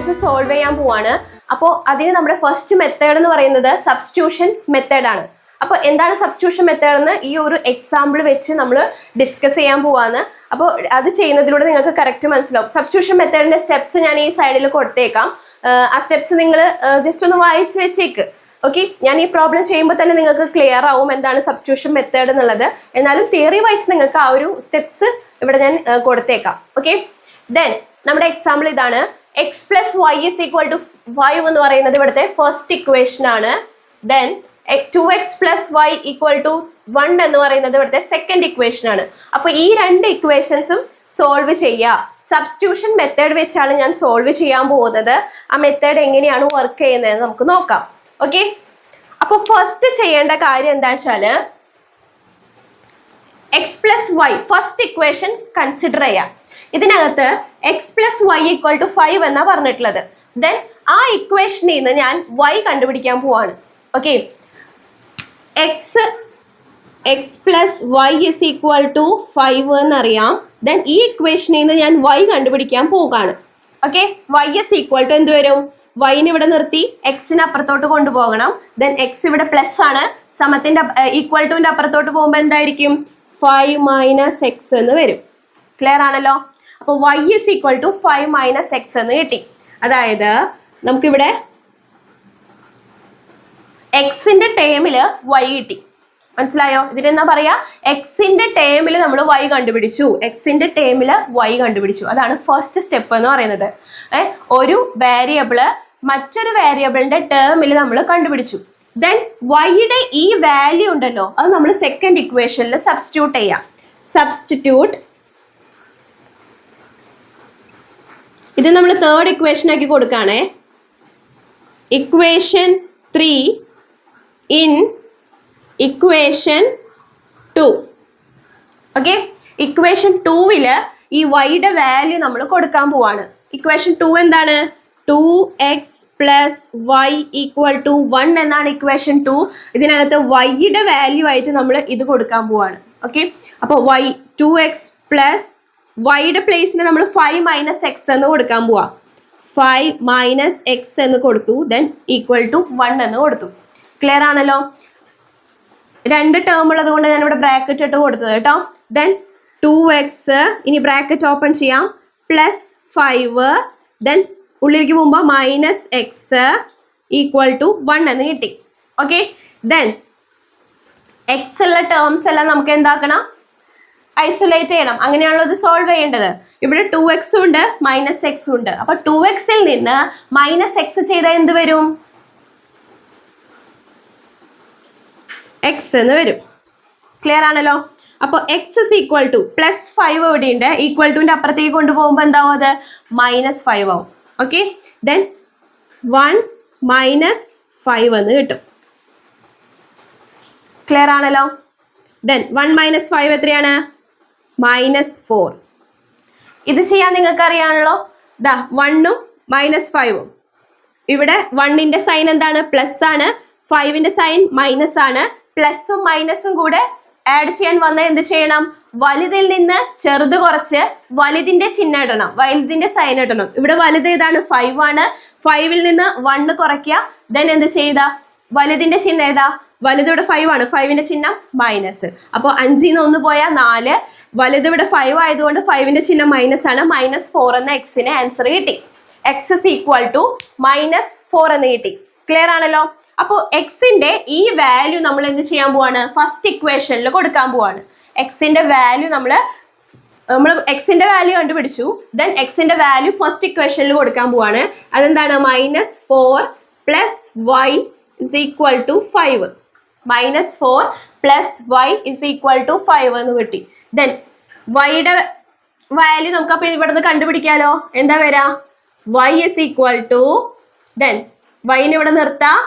Problems solve ചെയ്യാൻ പോവാണ്. അപ്പോൾ അതിന് നമ്മുടെ ഫസ്റ്റ് മെത്തേഡ് എന്ന് പറയുന്നത് സബ്സ്റ്റിറ്റ്യൂഷൻ മെത്തേഡ് ആണ്. അപ്പോൾ എന്താണ് സബ്സ്റ്റിറ്റ്യൂഷൻ മെത്തേഡ് എന്ന് ഈ ഒരു എക്സാമ്പിൾ വെച്ച് നമ്മൾ ഡിസ്കസ് ചെയ്യാൻ പോവാണ്. അപ്പോൾ അത് ചെയ്യുന്നതിലൂടെ നിങ്ങൾക്ക് കറക്റ്റ് മനസ്സിലാവും. സബ്സ്റ്റിറ്റ്യൂഷൻ മെത്തേഡിന്റെ സ്റ്റെപ്സ് ഞാൻ ഈ സൈഡിൽ കൊടുത്തേക്കാം. ആ സ്റ്റെപ്സ് നിങ്ങൾ ജസ്റ്റ് ഒന്ന് വായിച്ച് വെച്ചേക്ക്. ഓക്കെ, ഞാൻ ഈ പ്രോബ്ലം ചെയ്യുമ്പോൾ തന്നെ നിങ്ങൾക്ക് ക്ലിയർ ആവും എന്താണ് സബ്സ്റ്റിറ്റ്യൂഷൻ മെത്തേഡ് എന്നുള്ളത്. എന്നാലും തിയറി വൈസ് നിങ്ങൾക്ക് ആ ഒരു സ്റ്റെപ്സ് ഇവിടെ ഞാൻ കൊടുത്തേക്കാം. ഓക്കെ, ദെൻ നമ്മുടെ എക്സാമ്പിൾ ഇതാണ്. X plus y is equal to 5 എന്ന് പറയുന്നത് ഇവിടുത്തെ ഫസ്റ്റ് ഇക്വേഷൻ ആണ്. Then 2x plus y equal to 1 എന്ന് പറയുന്നത് ഇവിടുത്തെ സെക്കൻഡ് ഇക്വേഷൻ ആണ്. അപ്പൊ ഈ രണ്ട് ഇക്വേഷൻസും സോൾവ് ചെയ്യുക. സബ്സ്റ്റിറ്റ്യൂഷൻ മെത്തേഡ് വെച്ചാണ് ഞാൻ സോൾവ് ചെയ്യാൻ പോകുന്നത്. ആ മെത്തേഡ് എങ്ങനെയാണ് വർക്ക് ചെയ്യുന്നത് നമുക്ക് നോക്കാം. ഓക്കെ, അപ്പൊ ഫസ്റ്റ് ചെയ്യേണ്ട കാര്യം എന്താ വെച്ചാല് x plus y first equation consider ചെയ്യാം. ഇതിനകത്ത് x plus y equal to 5 എന്നാ പറഞ്ഞിട്ടുള്ളത്. ദെൻ ആ ഇക്വേഷനിൽ നിന്ന് ഞാൻ y കണ്ടുപിടിക്കാൻ പോവാണ്. Okay, x plus y is equal to 5 എന്നറിയാം. ദെൻ ഈ ഇക്വേഷനിൽ നിന്ന് ഞാൻ y കണ്ടുപിടിക്കാൻ പോവുകയാണ്. Okay, y is equal to എന്ത് വരും? വൈന് ഇവിടെ നിർത്തി എക്സിന് അപ്പുറത്തോട്ട് കൊണ്ടുപോകണം. ദെൻ എക്സ് ഇവിടെ പ്ലസ് ആണ്, സമത്തിന്റെ ഈക്വൽ ടുവിന്റെ അപ്പുറത്തോട്ട് പോകുമ്പോൾ എന്തായിരിക്കും? 5 മൈനസ് എക്സ് എന്ന് വരും. ക്ലിയർ ആണല്ലോ? അപ്പൊ y is equal to 5 minus x എന്ന് കിട്ടി. അതായത് നമുക്കിവിടെ എക്സിന്റെ ടേമില് y കിട്ടി. മനസ്സിലായോ? ഇതിനെന്താ പറയാ? എക്സിന്റെ ടേമില് നമ്മൾ y കണ്ടുപിടിച്ചു. എക്സിന്റെ ടേമില് y കണ്ടുപിടിച്ചു. അതാണ് ഫസ്റ്റ് സ്റ്റെപ്പ് എന്ന് പറയുന്നത്. ഒരു വേരിയബിള് മറ്റൊരു വേരിയബിളിന്റെ ടേമിൽ നമ്മൾ കണ്ടുപിടിച്ചു. ദെൻ വൈയുടെ ഈ വാല്യൂ ഉണ്ടല്ലോ, അത് നമ്മൾ സെക്കൻഡ് ഇക്വേഷനിൽ സബ്സ്റ്റിറ്റ്യൂട്ട് ചെയ്യാം. സബ്സ്റ്റിറ്റ്യൂട്ട് ഇത് നമ്മൾ തേർഡ് ഇക്വേഷൻ ആക്കി കൊടുക്കുകയാണേ. Equation 3 in equation 2. Okay, equation 2-ല് ഈ വൈയുടെ വാല്യൂ നമ്മൾ കൊടുക്കാൻ പോവാണ്. ഇക്വേഷൻ 2 എന്താണ്? 2x plus y equal to 1 എന്നാണ് ഇക്വേഷൻ 2. ഇതിനകത്ത് വൈയുടെ വാല്യൂ ആയിട്ട് നമ്മൾ ഇത് കൊടുക്കാൻ പോവാണ്. ഓക്കെ, അപ്പോൾ y 2x പ്ലസ് വൈയുടെ പ്ലേസിന് നമ്മൾ 5 മൈനസ് എക്സ് എന്ന് കൊടുക്കാൻ പോവാ. 5 മൈനസ് എക്സ് എന്ന് കൊടുത്തു. ദെൻ ഈക്വൽ ടു 1 എന്ന് കൊടുത്തു. ക്ലിയർ ആണല്ലോ? രണ്ട് ടേം ഉള്ളത് കൊണ്ട് ഞാൻ ഇവിടെ ബ്രാക്കറ്റ് ഇട്ട് കൊടുത്തത് കേട്ടോ. ദെൻ 2x ഇനി ബ്രാക്കറ്റ് ഓപ്പൺ ചെയ്യാം, പ്ലസ് 5, ദെൻ ഉള്ളിലേക്ക് പോകുമ്പോൾ മൈനസ് എക്സ് ഈക്വൽ ടു 1 എന്ന് കിട്ടി. ഓക്കെ, ദെൻ എക്സ് ഉള്ള ടേംസ് എല്ലാം നമുക്ക് എന്താക്കണം? ഐസൊലേറ്റ് ചെയ്യണം. അങ്ങനെയാണല്ലോ ഇത് സോൾവ് ചെയ്യേണ്ടത്. ഇവിടെ 2x ഉണ്ട്, മൈനസ് എക്സ് ഉണ്ട്. അപ്പൊ 2xൽ നിന്ന് മൈനസ് എക്സ് ചെയ്താൽ എന്ത് വരും? എക്സ് എന്ന് വരും. ക്ലിയർ ആണല്ലോ? അപ്പോൾ X is equal two plus 5 എവിടെയുണ്ട്, ഈക്വൽ ടുവിന്റെ അപ്പുറത്തേക്ക് കൊണ്ടുപോകുമ്പോൾ എന്താവും? അത് മൈനസ് 5 ആവും. ഓക്കെ, ദെൻ 1 മൈനസ് 5 എന്ന് കിട്ടും. ക്ലിയർ ആണല്ലോ? ദെൻ 1 മൈനസ് 5 എത്രയാണ്? മൈനസ് 4. ഇത് ചെയ്യാൻ നിങ്ങൾക്ക് അറിയാണല്ലോ. ദാ 1ഉം മൈനസ് 5ഉം. ഇവിടെ 1ന്റെ സൈൻ എന്താണ്? പ്ലസ് ആണ്. 5ന്റെ സൈൻ മൈനസ് ആണ്. പ്ലസും മൈനസും കൂടെ ആഡ് ചെയ്യാൻ വന്നാൽ എന്ത് ചെയ്യണം? വലുതിൽ നിന്ന് ചെറുത് കുറച്ച് വലുതിന്റെ ചിഹ്നം ഇടണം, വലുതിന്റെ സൈൻ ഇടണം. ഇവിടെ വലുത് ഏതാണ്? 5 ആണ്. 5ൽ നിന്ന് 1 കുറയ്ക്കുക. ദെൻ എന്ത് ചെയ്ത? വലുതിന്റെ ചിഹ്നം ഏതാ? വലുത് ഇവിടെ 5 ആണ്. 5ന്റെ ചിഹ്നം മൈനസ്. അപ്പോൾ 5ൽ നിന്ന് 1 പോയാൽ 4. വലുത് ഇവിടെ 5 ആയതുകൊണ്ട് 5ന്റെ ചിഹ്നം മൈനസ് ആണ്. -4 എന്ന എക്സിന് ആൻസർ കിട്ടി. എക്സ് ഇസ് ഈക്വൽ ടു -4 എന്ന് കിട്ടി. ക്ലിയർ ആണല്ലോ? അപ്പോൾ എക്സിന്റെ ഈ വാല്യൂ നമ്മൾ എന്ത് ചെയ്യാൻ പോവാണ്? ഫസ്റ്റ് ഇക്വേഷനിൽ കൊടുക്കാൻ പോവാണ്. എക്സിന്റെ വാല്യൂ നമ്മൾ എക്സിന്റെ വാല്യൂ കണ്ടുപിടിച്ചു. ദെൻ എക്സിന്റെ വാല്യൂ ഫസ്റ്റ് ഇക്വേഷനിൽ കൊടുക്കാൻ പോവാണ്. അതെന്താണ്? -4 plus y is equal to 5. -4 plus y is equal to 5 എന്ന് കിട്ടി. ദെൻ വൈയുടെ വാല്യൂ നമുക്ക് അപ്പൊ ഇവിടെ നിന്ന് കണ്ടുപിടിക്കാലോ. എന്താ വരാ? y is equal to, then വൈനെ ഇവിടെ നിർത്താം.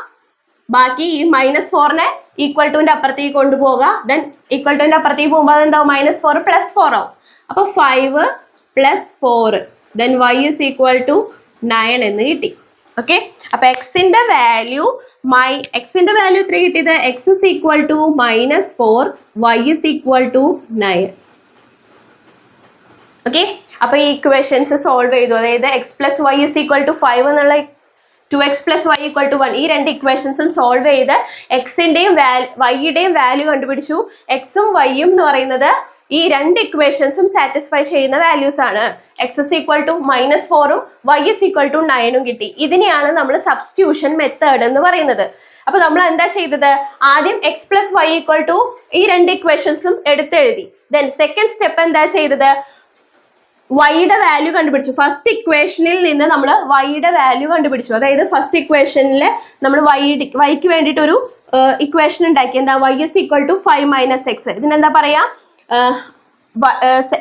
ബാക്കി ഈ -4നെ ഈക്വൽ ടുവിന്റെ അപ്പുറത്തേക്ക് കൊണ്ടുപോകുക. ദെൻ ഈക്വൽ ടുവിന്റെ അപ്പുറത്തേക്ക് പോകുമ്പോൾ അതെന്താവും? -4 പ്ലസ് 4 ആവും. അപ്പൊ 5 plus 4, then y is equal to 9 എന്ന് കിട്ടി. ഓക്കെ, അപ്പൊ എക്സിന്റെ വാല്യൂ എത്ര കിട്ടിയത്? X is equal to -4, y is equal to 9. Okay, അപ്പൊ ഈ ഇക്വേഷൻസ് സോൾവ് ചെയ്തു. അതായത് x plus y is equal to 5 എന്നുള്ള 2x plus y equal to 1 ഈ രണ്ട് ഇക്വേഷൻസും സോൾവ് ചെയ്ത് എക്സിന്റെയും വൈയുടെയും വാല്യൂ കണ്ടുപിടിച്ചു. എക്സും വൈയും എന്ന് പറയുന്നത് ഈ രണ്ട് ഇക്വേഷൻസും സാറ്റിസ്ഫൈ ചെയ്യുന്ന വാല്യൂസ് ആണ്. എക്സ് ഇസ് ഈക്വൽ ടു -4ഉം വൈ ഇസ് ഈക്വൽ ടു 9ഉം കിട്ടി. ഇതിനെയാണ് നമ്മൾ സബ്സ്റ്റിറ്റ്യൂഷൻ മെത്തേഡ് എന്ന് പറയുന്നത്. അപ്പൊ നമ്മൾ എന്താ ചെയ്തത്? ആദ്യം x plus y equal to ഈ രണ്ട് ഇക്വേഷൻസും എടുത്തെഴുതി. ദെൻ സെക്കൻഡ് സ്റ്റെപ്പ് എന്താ ചെയ്തത്? വൈയുടെ വാല്യൂ കണ്ടുപിടിച്ചു. ഫസ്റ്റ് ഇക്വേഷനിൽ നിന്ന് നമ്മൾ വൈയുടെ വാല്യൂ കണ്ടുപിടിച്ചു. അതായത് ഫസ്റ്റ് ഇക്വേഷനിൽ നമ്മൾ വൈക്ക് വേണ്ടിയിട്ട് ഒരു ഇക്വേഷൻ ഉണ്ടാക്കി. എന്താ? Y is equal to 5 - x. ഇതിനെന്താ പറയാ?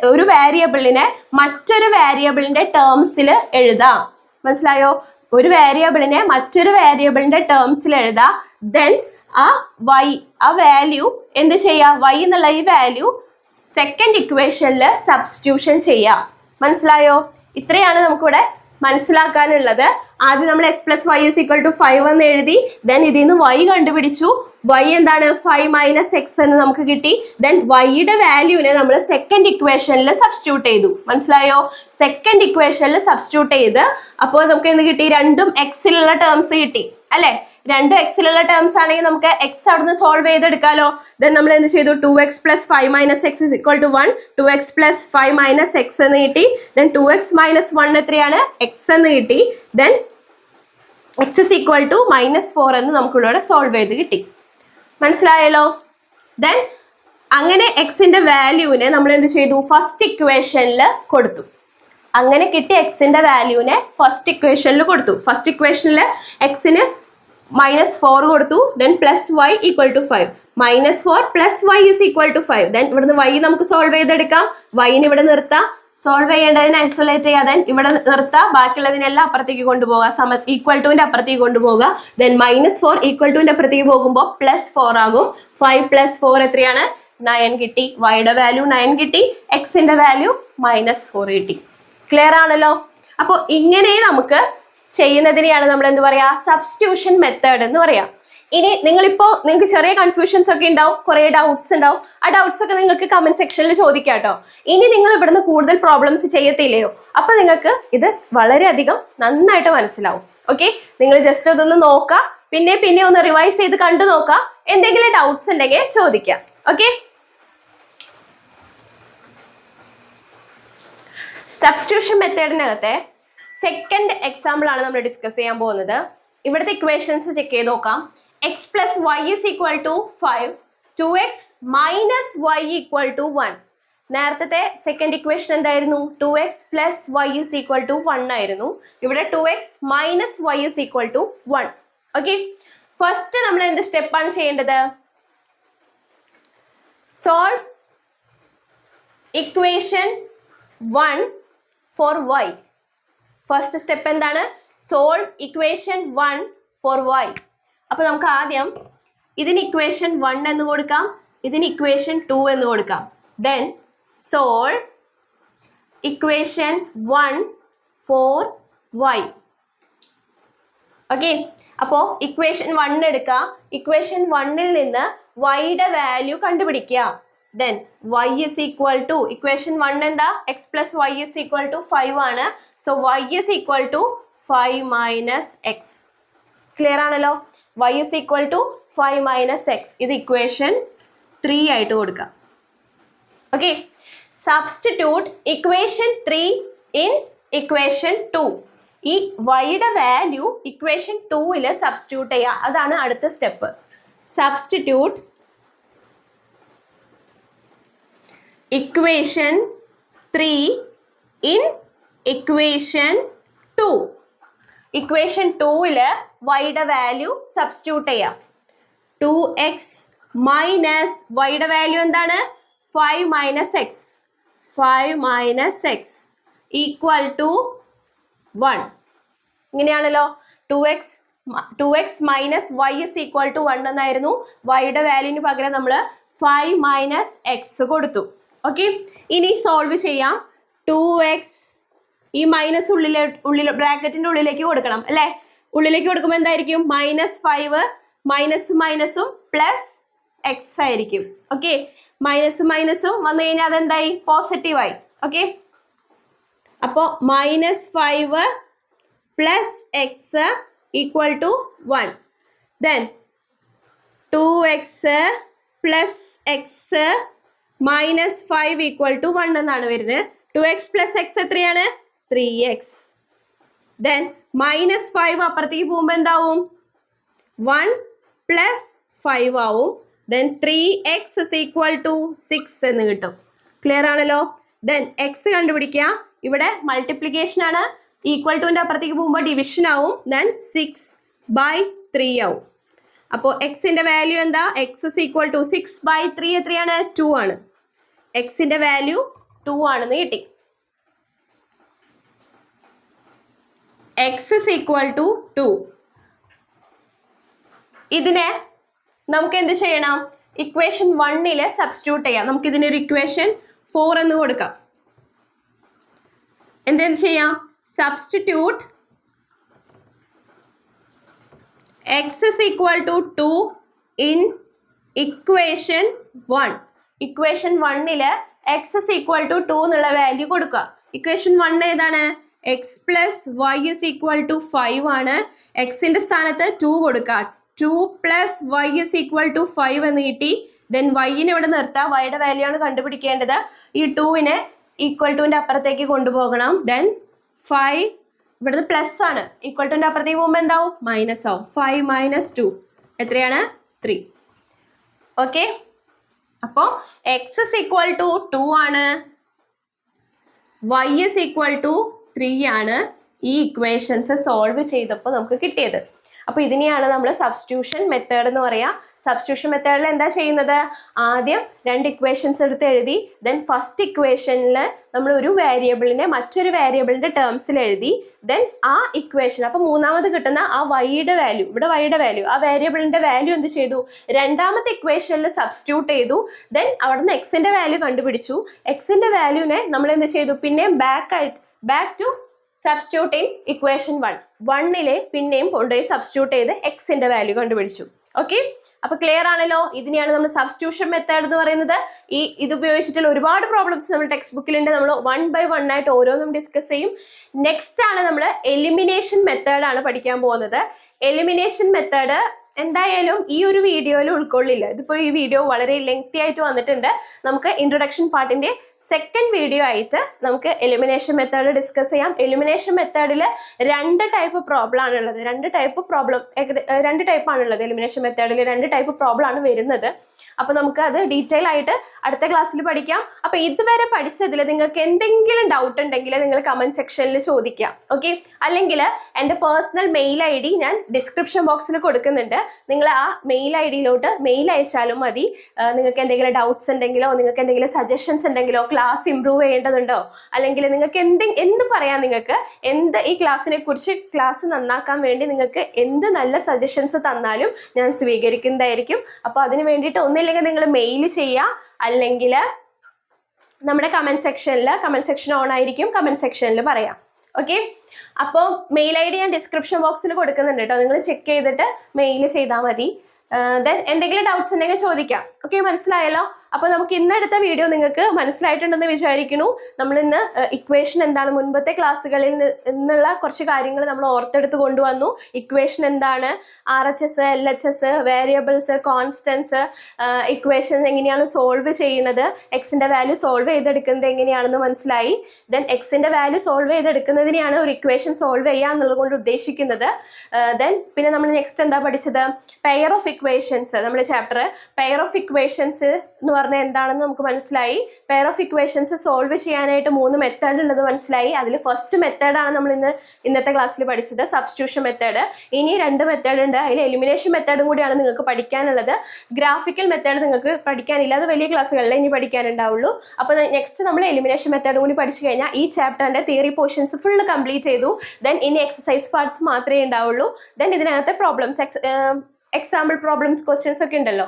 ഒരു വേരിയബിളിനെ മറ്റൊരു വേരിയബിളിന്റെ ടേംസിൽ എഴുതാം. മനസ്സിലായോ? ഒരു വേരിയബിളിനെ മറ്റൊരു വേരിയബിളിന്റെ ടേംസിൽ എഴുതാം. ദെൻ ആ വാല്യൂ എന്ത് ചെയ്യാം? വൈ എന്നുള്ള ഈ വാല്യൂ സെക്കൻഡ് ഇക്വേഷനിൽ സബ്സ്റ്റിറ്റ്യൂഷൻ ചെയ്യാം. മനസ്സിലായോ? ഇത്രയാണ് നമുക്കിവിടെ മനസ്സിലാക്കാനുള്ളത്. ആദ്യം നമ്മൾ x plus y is equal to 5 എന്ന് എഴുതി. ദെൻ ഇതിൽ നിന്ന് വൈ കണ്ടുപിടിച്ചു. വൈ എന്താണ്? 5 - x എന്ന് നമുക്ക് കിട്ടി. ദെൻ വൈയുടെ വാല്യൂവിനെ നമ്മൾ സെക്കൻഡ് ഇക്വേഷനിൽ സബ്സ്റ്റിറ്റ്യൂട്ട് ചെയ്തു. മനസ്സിലായോ? സെക്കൻഡ് ഇക്വേഷനിൽ സബ്സ്റ്റിറ്റ്യൂട്ട് ചെയ്ത് അപ്പോൾ നമുക്ക് എന്ത് കിട്ടി? രണ്ടും എക്സിലുള്ള ടേംസ് കിട്ടി അല്ലെ? രണ്ടും എക്സിലുള്ള ടേംസ് ആണെങ്കിൽ നമുക്ക് എക്സ് അവിടുന്ന് സോൾവ് ചെയ്തെടുക്കാലോ. ദെൻ നമ്മൾ എന്ത് ചെയ്തു? 2x plus 5 - x is equal to 1. 2x plus 5 - x എന്ന് കിട്ടി. ദെൻ 2x - 1 എത്രയാണ്? x എന്ന് കിട്ടി. Then x is equal to -4 എന്ന് നമുക്കിവിടെ സോൾവ് ചെയ്ത് കിട്ടി. മനസ്സിലായല്ലോ? ദെൻ അങ്ങനെ എക്സിന്റെ വാല്യൂവിനെ നമ്മൾ എന്ത് ചെയ്തു? ഫസ്റ്റ് ഇക്വേഷനിൽ കൊടുത്തു. അങ്ങനെ കിട്ടിയ എക്സിന്റെ വാല്യൂവിനെ ഫസ്റ്റ് ഇക്വേഷനിൽ കൊടുത്തു. ഫസ്റ്റ് ഇക്വേഷനിൽ എക്സിന് -4 കൊടുത്തു. Then plus y equal to 5. -4 plus y is equal to 5. Then ഇവിടുന്ന് വൈ നമുക്ക് സോൾവ് ചെയ്തെടുക്കാം. വൈന് ഇവിടെ നിർത്താം. സോൾവ് ചെയ്യേണ്ടതിന് ഐസൊലേറ്റ് ചെയ്യാം. ദെൻ ഇവിടെ നിർത്താം. ബാക്കിയുള്ളതിനെല്ലാം അപ്പുറത്തേക്ക് കൊണ്ടുപോകാം. ഈക്വൽ ടുവിന്റെ അപ്പുറത്തേക്ക് കൊണ്ടുപോകുക. ദെൻ -4 ഈക്വൽ ടുവിന്റെ അപ്പുറത്തേക്ക് പോകുമ്പോൾ +4 ആകും. 5 + 4 എത്രയാണ്? 9 കിട്ടി. വൈയുടെ വാല്യൂ 9 കിട്ടി. എക്സിന്റെ വാല്യൂ -4 കിട്ടി. ക്ലിയർ ആണല്ലോ? അപ്പോൾ ഇങ്ങനെ നമുക്ക് ചെയ്യുന്നതിനെയാണ് നമ്മൾ എന്ത് പറയാ? സബ്സ്റ്റിറ്റ്യൂഷൻ മെത്തേഡ് എന്ന് പറയാം. ഇനി നിങ്ങൾക്ക് ചെറിയ കൺഫ്യൂഷൻസ് ഒക്കെ ഉണ്ടാവും, കുറെ ഡൗട്ട്സ് ഉണ്ടാവും. ആ ഡൗട്ട്സ് ഒക്കെ നിങ്ങൾക്ക് കമന്റ് സെക്ഷനിൽ ചോദിക്കാം കേട്ടോ. ഇനി നിങ്ങൾ ഇവിടുന്ന് കൂടുതൽ പ്രോബ്ലംസ് ചെയ്യത്തില്ലയോ? അപ്പൊ നിങ്ങൾക്ക് ഇത് വളരെയധികം നന്നായിട്ട് മനസ്സിലാവും. ഓക്കെ, നിങ്ങൾ ജസ്റ്റ് ഇതൊന്ന് നോക്കാം. പിന്നെ ഒന്ന് റിവൈസ് ചെയ്ത് കണ്ടു നോക്കാം. എന്തെങ്കിലും ഡൗട്ട്സ് ഉണ്ടെങ്കിൽ ചോദിക്കാം. ഓക്കെ, സബ്സ്റ്റിറ്റ്യൂഷൻ മെത്തേഡിനകത്തെ സെക്കൻഡ് എക്സാമ്പിൾ ആണ് നമ്മൾ ഡിസ്കസ് ചെയ്യാൻ പോകുന്നത്. ഇവിടുത്തെ ഇക്വേഷൻസ് ചെക്ക് ചെയ്ത് നോക്കാം. X plus y is equal to 5, 2x minus y equal to 1. നേരത്തെ സെക്കൻഡ് ഇക്വേഷൻ എന്തായിരുന്നു? 2x plus y is equal to 1 ആയിരുന്നു. ഇവിടെ 2x minus y is equal to 1. Okay, first നമ്മൾ എന്ത് സ്റ്റെപ്പാണ് ചെയ്യേണ്ടത്? Solve equation 1 for y. First step എന്താണ്? Solve equation 1 for y. അപ്പൊ നമുക്ക് ആദ്യം ഇതിന് ഇക്വേഷൻ 1 എന്ന് കൊടുക്കാം, ഇതിന് ഇക്വേഷൻ 2 എന്ന് കൊടുക്കാം. Then solve equation 1 for y. Okay, അപ്പോ ഇക്വേഷൻ 1 എടുക്കാം. ഇക്വേഷൻ 1ൽ നിന്ന് y-യുടെ വാല്യൂ കണ്ടുപിടിക്കുക. Then y is equal to equation 1 എന്താ? x plus y is equal to 5 ആണ്. So y is equal to 5 minus x. Clear ആണല്ലോ? y is equal to 5 minus x. ഇത് equation 3 ആയിട്ട് കൊടുക്കാം. Okay. Substitute equation 3 in equation 2. ഈ y-യുടെ value equation 2ൽ substitute ചെയ്യുക. അതാണ് അടുത്ത step. Substitute equation 3 in equation 2. Equation 2ൽ y-യുടെ വാല്യൂ സബ്സ്റ്റിറ്റ്യൂട്ട് ചെയ്യാം. 2x മൈനസ് y-യുടെ വാല്യൂ എന്താണ്? 5 minus x. 5 minus x equal to 1. ഇങ്ങനെയാണല്ലോ. 2x minus y is equal to 1 എന്നായിരുന്നു. y-യുടെ വാല്യൂവിന് പകരം നമ്മൾ 5 മൈനസ് x കൊടുത്തു. ഓക്കെ, ഇനി സോൾവ് ചെയ്യാം. 2x ഈ മൈനസ് ഉള്ളിൽ ബ്രാക്കറ്റിന്റെ ഉള്ളിലേക്ക് കൊടുക്കണം അല്ലെ? ഉള്ളിലേക്ക് കൊടുക്കുമ്പോൾ എന്തായിരിക്കും? -5 മൈനസും പ്ലസ് എക്സ് ആയിരിക്കും. ഓക്കെ, മൈനസും വന്നു കഴിഞ്ഞാൽ അതെന്തായി? പോസിറ്റീവായി. ഓക്കെ, അപ്പോൾ -5 plus x equal to 1. Then 2x plus x -5 equal to 1 എന്നാണ് വരുന്നത്. 2x പ്ലസ് എക്സ് എത്രയാണ്? 3x. ദെൻ -5 അപ്പുറത്തേക്ക് പോകുമ്പോൾ എന്താവും? 1 പ്ലസ് 5 ആവും. Then 3x is equal to 6 എന്ന് കിട്ടും. ക്ലിയർ ആണല്ലോ? ദെൻ എക്സ് കണ്ടുപിടിക്കുക. ഇവിടെ മൾട്ടിപ്ലിക്കേഷൻ ആണ്. ഈക്വൽ ടുവിൻ്റെ അപ്പുറത്തേക്ക് പോകുമ്പോൾ ഡിവിഷൻ ആവും. ദെൻ 6/3 ആവും. അപ്പോൾ എക്സിൻ്റെ വാല്യൂ എന്താ? എക്സ് ഇസ് ഈക്വൽ ടു 6/3 എത്രയാണ്? 2 ആണ്. എക്സിൻ്റെ വാല്യൂ 2 ആണെന്ന് കിട്ടി. X is equal to 2. ഇതിനെ നമുക്ക് എന്ത് ചെയ്യണം? ഇക്വേഷൻ 1 സബ്സ്റ്റിറ്റ്യൂട്ട് ചെയ്യാം. നമുക്ക് ഇതിനൊരു ഇക്വേഷൻ 4 എന്ന് കൊടുക്കാം. എന്തെന്ന് ചെയ്യാം? Substitute x is equal to 2 in equation 1. Equation 1 x is equal to 2 എന്നുള്ള വാല്യൂ കൊടുക്കുക. ഇക്വേഷൻ 1 ഏതാണ്? X plus y is equal to 5 ആണ്. എക്സിന്റെ സ്ഥാനത്ത് 2 കൊടുക്കുക. 2 plus y is equal to 5 എന്ന് കിട്ടി. ദെൻ വൈനെ ഇവിടെ നിർത്താം. വൈയുടെ വാല്യൂ ആണ് കണ്ടുപിടിക്കേണ്ടത്. ഈ 2 ഈക്വൽ ടുവിൻ്റെ അപ്പുറത്തേക്ക് കൊണ്ടുപോകണം. ദെൻ 5 ഇവിടുന്ന് പ്ലസ് ആണ്. ഈക്വൽ ടുവിൻ്റെ അപ്പുറത്തേക്ക് പോകുമ്പോൾ എന്താവും? മൈനസ് ആവും. 5 - 2 എത്രയാണ്? 3. ഓക്കെ. അപ്പോൾ എക്സ് ഇസ് ഈക്വൽ ടു 2 ആണ്. വൈ ഇസ് ഈക്വൽ ടു 3 ആണ്. ഈ ഇക്വേഷൻസ് സോൾവ് ചെയ്തപ്പോൾ നമുക്ക് കിട്ടിയത്. അപ്പോൾ ഇതിനെയാണ് നമ്മൾ സബ്സ്റ്റിറ്റ്യൂഷൻ മെത്തേഡ് എന്ന് പറയാം. സബ്സ്റ്റിറ്റ്യൂഷൻ മെത്തേഡിൽ എന്താ ചെയ്യുന്നത്? ആദ്യം 2 ഇക്വേഷൻസ് എടുത്ത് എഴുതി. ദെൻ ഫസ്റ്റ് ഇക്വേഷനിൽ നമ്മൾ ഒരു വേരിയബിളിനെ മറ്റൊരു വേരിയബിളിന്റെ ടേംസിൽ എഴുതി. ദെൻ ആ ഇക്വേഷൻ, അപ്പോൾ മൂന്നാമത് കിട്ടുന്ന ആ വൈയുടെ വാല്യൂ, ഇവിടെ വൈയുടെ വാല്യൂ, ആ വേരിയബിളിന്റെ വാല്യൂ എന്ത് ചെയ്തു? രണ്ടാമത്തെ ഇക്വേഷനിൽ സബ്സ്റ്റിറ്റ്യൂട്ട് ചെയ്തു. ദെൻ അവിടുന്ന് എക്സിന്റെ വാല്യൂ കണ്ടുപിടിച്ചു. എക്സിന്റെ വാല്യൂനെ നമ്മൾ എന്ത് ചെയ്തു? പിന്നെ back to substitute in equation 1 പിന്നെയും കൊണ്ടുപോയി സബ്സ്റ്റിറ്റ്യൂട്ട് ചെയ്ത് എക്സിന്റെ വാല്യൂ കണ്ടുപിടിച്ചു. ഓക്കെ. അപ്പൊ ക്ലിയർ ആണല്ലോ? ഇതിനെയാണ് നമ്മൾ സബ്സ്റ്റിറ്റ്യൂഷൻ മെത്തേഡ് എന്ന് പറയുന്നത്. ഇത് ഉപയോഗിച്ചിട്ടുള്ള ഒരുപാട് പ്രോബ്ലംസ് നമ്മൾ ടെക്സ്റ്റ് ബുക്കിലുണ്ട്. നമ്മൾ 1 by 1 ആയിട്ട് ഓരോന്നും ഡിസ്കസ് ചെയ്യും. നെക്സ്റ്റ് ആണ് നമ്മൾ എലിമിനേഷൻ മെത്തേഡ് ആണ് പഠിക്കാൻ പോകുന്നത്. എലിമിനേഷൻ മെത്തേഡ് എന്തായാലും ഈ ഒരു വീഡിയോയിൽ ഉൾക്കൊള്ളില്ല. ഇതിപ്പോ ഈ വീഡിയോ വളരെ ലെങ്തി ആയിട്ട് വന്നിട്ടുണ്ട്. നമുക്ക് ഇൻട്രൊഡക്ഷൻ പാർട്ടിന്റെ സെക്കൻഡ് വീഡിയോ ആയിട്ട് നമുക്ക് എലിമിനേഷൻ മെത്തേഡ് ഡിസ്കസ് ചെയ്യാം. എലിമിനേഷൻ മെത്തേഡിൽ 2 ടൈപ്പ് പ്രോബ്ലം ആണുള്ളത്. 2 ടൈപ്പ് ആണുള്ളത്. എലിമിനേഷൻ മെത്തേഡിൽ 2 ടൈപ്പ് പ്രോബ്ലം ആണ് വരുന്നത്. അപ്പൊ നമുക്ക് അത് ഡീറ്റെയിൽ ആയിട്ട് അടുത്ത ക്ലാസ്സിൽ പഠിക്കാം. അപ്പൊ ഇതുവരെ പഠിച്ചതിൽ നിങ്ങൾക്ക് എന്തെങ്കിലും ഡൗട്ട് ഉണ്ടെങ്കിൽ നിങ്ങൾ കമന്റ് സെക്ഷനിൽ ചോദിക്കാം. ഓക്കെ. അല്ലെങ്കിൽ എൻ്റെ പേഴ്സണൽ മെയിൽ ID ഞാൻ ഡിസ്ക്രിപ്ഷൻ ബോക്സിൽ കൊടുക്കുന്നുണ്ട്. നിങ്ങൾ ആ മെയിൽ IDയിലോട്ട് മെയിൽ അയച്ചാലും മതി. നിങ്ങൾക്ക് എന്തെങ്കിലും ഡൗട്ട്സ് ഉണ്ടെങ്കിലോ, നിങ്ങൾക്ക് എന്തെങ്കിലും സജഷൻസ് ഉണ്ടെങ്കിലോ, ക്ലാസ് ഇംപ്രൂവ് ചെയ്യേണ്ടതുണ്ടോ, അല്ലെങ്കിൽ നിങ്ങൾക്ക് എന്ത് പറയാം, നിങ്ങൾക്ക് ഈ ക്ലാസ്സിനെ കുറിച്ച്, ക്ലാസ് നന്നാക്കാൻ വേണ്ടി നിങ്ങൾക്ക് എന്ത് നല്ല സജഷൻസ് തന്നാലും ഞാൻ സ്വീകരിക്കുന്നതായിരിക്കും. അപ്പൊ അതിന് വേണ്ടിയിട്ട് ഒന്നില്ലെങ്കിൽ നിങ്ങൾ മെയിൽ ചെയ്യുക, അല്ലെങ്കിൽ നമ്മുടെ കമന്റ് സെക്ഷൻ ഓൺ ആയിരിക്കും, കമന്റ് സെക്ഷനിൽ പറയാം. ഓക്കെ. അപ്പോൾ മെയിൽ ID ഞാൻ ഡിസ്ക്രിപ്ഷൻ ബോക്സിൽ കൊടുക്കുന്നുണ്ട് കേട്ടോ. നിങ്ങൾ ചെക്ക് ചെയ്തിട്ട് മെയിൽ ചെയ്താൽ മതി. ദെൻ എന്തെങ്കിലും ഡൗട്ട്സ് ഉണ്ടെങ്കിൽ ചോദിക്കാം. ഓക്കെ, മനസ്സിലായല്ലോ? അപ്പോൾ നമുക്ക് ഇന്നെടുത്ത വീഡിയോ നിങ്ങൾക്ക് മനസ്സിലായിട്ടുണ്ടെന്ന് വിചാരിക്കുന്നു. നമ്മൾ ഇന്ന് ഇക്വേഷൻ എന്താണ്, മുൻപത്തെ ക്ലാസ്സുകളിൽ നിന്നുള്ള കുറച്ച് കാര്യങ്ങൾ നമ്മൾ ഓർത്തെടുത്ത് കൊണ്ടുവന്നു. ഇക്വേഷൻ എന്താണ്, RHS, LHS, variables, constants, equation എങ്ങനെയാണ് സോൾവ് ചെയ്യുന്നത്, എക്സിന്റെ വാല്യൂ സോൾവ് ചെയ്തെടുക്കുന്നത് എങ്ങനെയാണെന്ന് മനസ്സിലായി. ദെൻ എക്സിന്റെ വാല്യൂ സോൾവ് ചെയ്തെടുക്കുന്നതിനെയാണ് ഒരു ഇക്വേഷൻ സോൾവ് ചെയ്യുക എന്നുള്ളത് കൊണ്ട് ഉദ്ദേശിക്കുന്നത്. ദെൻ പിന്നെ നമ്മൾ നെക്സ്റ്റ് എന്താ പഠിച്ചത്? Pair of equations. നമ്മുടെ ചാപ്റ്റർ പെയർ ഓഫ് ഇക്വേഷൻസ് എന്ന് പറഞ്ഞാൽ എന്താണെന്ന് നമുക്ക് മനസ്സിലായി. പെയർ ഓഫ് ഇക്വേഷൻസ് സോൾവ് ചെയ്യാനായിട്ട് 3 മെത്തേഡ് ഉള്ളത് മനസ്സിലായി. അതിൽ ഫസ്റ്റ് മെത്തേഡാണ് നമ്മൾ ഇന്നത്തെ ക്ലാസ്സിൽ പഠിച്ചത്, സബ്സ്റ്റിറ്റ്യൂഷൻ മെത്തേഡ്. ഇനി 2 മെത്തേഡ് ഉണ്ട്. അതിൽ എലിമിനേഷൻ മെത്തേഡും കൂടിയാണ് നിങ്ങൾക്ക് പഠിക്കാനുള്ളത്. ഗ്രാഫിക്കൽ മെത്തേഡ് നിങ്ങൾക്ക് പഠിക്കാനില്ല, അത് വലിയ ക്ലാസ്സുകളിൽ ഇനി പഠിക്കാനുണ്ടാവുള്ളൂ. അപ്പോൾ നെക്സ്റ്റ് നമ്മൾ എലിമിനേഷൻ മെത്തേഡ് കൂടി പഠിച്ചു കഴിഞ്ഞാൽ ഈ ചാപ്റ്ററിന്റെ തിയറി പോർഷൻസ് ഫുള്ള് കംപ്ലീറ്റ് ചെയ്തു. ദെൻ ഇനി എക്സസൈസ് പാർട്സ് മാത്രമേ ഉണ്ടാവുള്ളൂ. ദെൻ ഇതിനകത്തെ പ്രോബ്ലംസ് എക്സാമ്പിൾ പ്രോബ്ലംസ് ക്വസ്റ്റ്യൻസ് ഒക്കെ ഉണ്ടല്ലോ,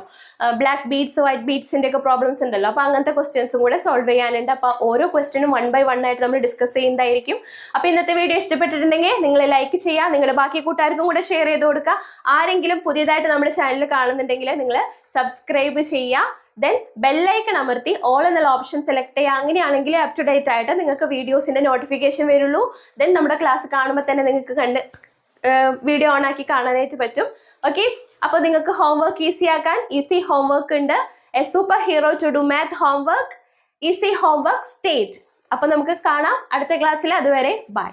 ബ്ലാക്ക് ബീഡ്സ് വൈറ്റ് ബീഡ്സിന്റെ ഒക്കെ പ്രോബ്ലംസ് ഉണ്ടല്ലോ. അപ്പൊ അങ്ങനത്തെ ക്വസ്റ്റ്യൻസും കൂടെ സോൾവ് ചെയ്യാനുണ്ട്. അപ്പൊ ഓരോ ക്വസ്റ്റ്യനും 1 by 1 ആയിട്ട് നമ്മൾ ഡിസ്കസ് ചെയ്യുന്നതായിരിക്കും. അപ്പൊ ഇന്നത്തെ വീഡിയോ ഇഷ്ടപ്പെട്ടിട്ടുണ്ടെങ്കിൽ നിങ്ങൾ ലൈക്ക് ചെയ്യുക, നിങ്ങളുടെ ബാക്കി കൂട്ടുകാർക്കും കൂടെ ഷെയർ ചെയ്ത് കൊടുക്കുക. ആരെങ്കിലും പുതിയതായിട്ട് നമ്മുടെ ചാനൽ കാണുന്നുണ്ടെങ്കിൽ നിങ്ങൾ സബ്സ്ക്രൈബ് ചെയ്യുക. ദെൻ ബെല്ലൈക്കൺ അമർത്തി ഓൾ എന്നുള്ള ഓപ്ഷൻ സെലക്ട് ചെയ്യുക. അങ്ങനെയാണെങ്കിൽ അപ് ടു ഡേറ്റ് ആയിട്ട് നിങ്ങൾക്ക് വീഡിയോസിന്റെ നോട്ടിഫിക്കേഷൻ വരുള്ളൂ. ദെൻ നമ്മുടെ ക്ലാസ് കാണുമ്പോൾ തന്നെ നിങ്ങൾക്ക് വീഡിയോ ഓൺ ആക്കി കാണാനായിട്ട് പറ്റും. ഓക്കെ, അപ്പോൾ നിങ്ങൾക്ക് ഹോംവർക്ക് ഈസി ആക്കാൻ ഈസി ഹോംവർക്ക് ഉണ്ട്. A super hero to do math homework, easy homework state. അപ്പോൾ നമുക്ക് കാണാം അടുത്ത ക്ലാസ്സിൽ. അതുവരെ ബൈ.